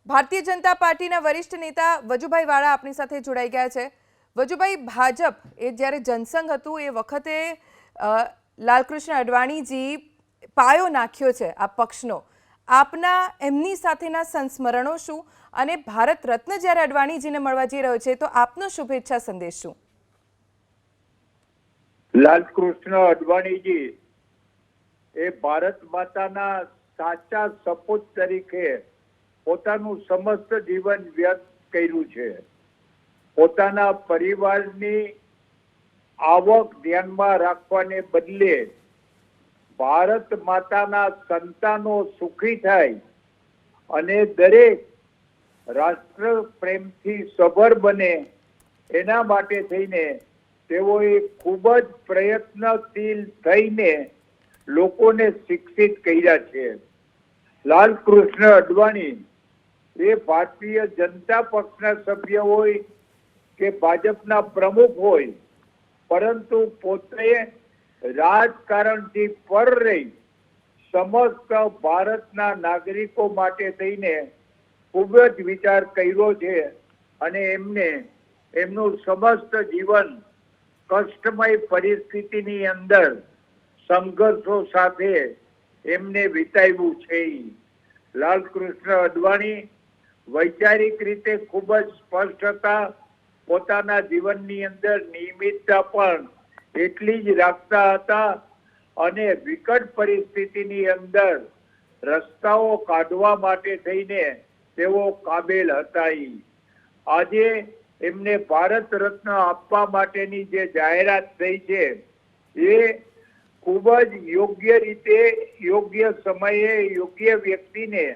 ભારતીય જનતા પાર્ટીના વરિષ્ઠ નેતા વજુભાઈ વાળા આપણી સાથે જોડાઈ ગયા છે। વજુભાઈ, ભાજપ એ જ્યારે જનસંઘ હતું એ વખતે લાલકૃષ્ણ અડવાણીજી પાયો નાખ્યો છે આ પક્ષનો। આપના એમની સાથેના સંસ્મરણો શું અને ભારત રત્ન જ્યારે અડવાણીજીને મળવા જઈ રહ્યો છે તો આપનો શુભેચ્છા સંદેશ શું? લાલકૃષ્ણ અડવાણીજી એ ભારત માતાના સાચા સપૂત તરીકે પોતાનું સમસ્ત જીવન વ્યર્થ કર્યું છે। પોતાના પરિવારની આવક ધ્યાનમાં રાખવાને બદલે ભારત માતાના સંતાનો સુખી થાય અને દરેક રાષ્ટ્ર પ્રેમથી સભર બને એના માટે થઈને તેઓએ ખૂબ જ પ્રયત્નશીલ થઈને લોકોને શિક્ષિત કર્યા છે। લાલકૃષ્ણ અડવાણી એ ભારતીય જનતા પક્ષના સભ્ય હોય કે ભાજપના પ્રમુખ હોય, પરંતુ પોતે રાજકારણથી પર રહી સમસ્ત ભારતના નાગરિકો માટે થઈને ખૂબ જ વિચાર કર્યો છે અને એમનું સમસ્ત જીવન કષ્ટમય પરિસ્થિતિની અંદર સંઘર્ષો સાથે એમને વિતાવ્યું છે। લાલકૃષ્ણ અડવાણી વૈચારિક રીતે ખૂબ જ સ્પષ્ટ હતા। પોતાના જીવનની અંદર નિયમિતતા પણ એટલી જ રાખતા હતા અને વિકટ પરિસ્થિતિની અંદર રસ્તાઓ કાઢવા માટે થઈને તેઓ કાબેલ હતા। આજે એમને ભારત રત્ન આપવા માટેની જે જાહેરાત થઈ છે એ ખૂબ જ યોગ્ય રીતે, યોગ્ય સમયે, યોગ્ય વ્યક્તિને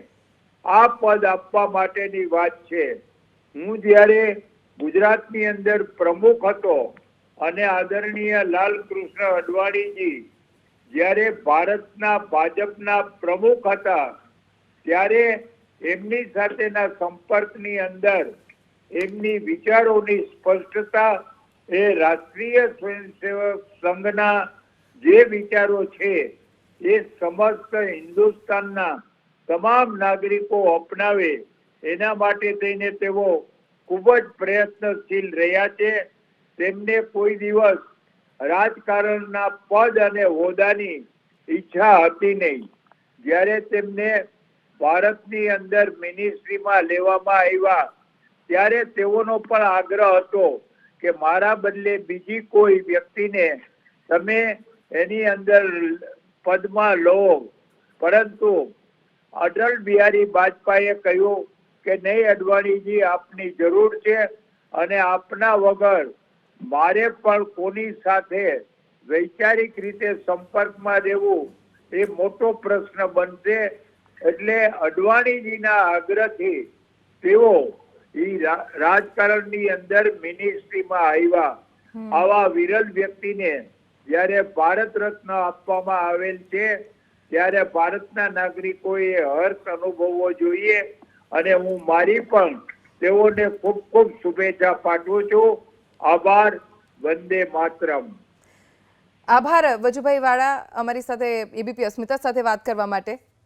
આ પદ આપવા માટેની વાત છે। હું જ્યારે ગુજરાતની અંદર પ્રમુખ હતો અને આદરણીય લાલકૃષ્ણ અડવાણીજી જ્યારે ભારતના ભાજપના પ્રમુખ હતા ત્યારે એમની સાથેના સંપર્કની અંદર એમની વિચારોની સ્પષ્ટતા એ રાષ્ટ્રીય સ્વયંસેવક સંઘના જે વિચારો છે એ સમસ્ત હિન્દુસ્તાનના તમામ નાગરિકો અપનાવે એના માટે થઈને તેઓ ખૂબ જ પ્રયત્નશીલ રહ્યા છે। તેમને કોઈ દિવસ રાજકારણના પદ અને હોદ્દાની ઈચ્છા હતી નહીં। જ્યારે તેમને ભારતની અંદર મિનિસ્ટ્રીમાં લેવામાં આવ્યા ત્યારે તેઓનો પણ આગ્રહ હતો કે મારા બદલે બીજી કોઈ વ્યક્તિને તમે એની અંદર પદમાં લો, પરંતુ અટલ બિહારી વાજપેયીએ કહ્યું કે નહીં અડવાણીજી, આપની જરૂર છે અને આપના વગર મારે પણ કોની સાથે વૈચારિક રીતે સંપર્કમાં રહેવું એ મોટો પ્રશ્ન બનશે। એટલે અડવાણીજીના આગ્રહથી તેઓ રાજકારણની અંદર મિનિસ્ટ્રીમાં આવ્યા। આવા વિરલ વ્યક્તિને જ્યારે ભારત રત્ન આપવામાં આવેલ છે ત્યારે ભારતના નાગરિકોએ હર્ષ અનુભવવો જોઈએ અને હું મારી પણ તેઓને ખૂબ ખૂબ શુભેચ્છા પાઠવું છું। આભાર। વંદે માતરમ। આભાર વજુભાઈ વાળા, અમારી સાથે એબીપી અસ્મિતા સાથે વાત કરવા માટે।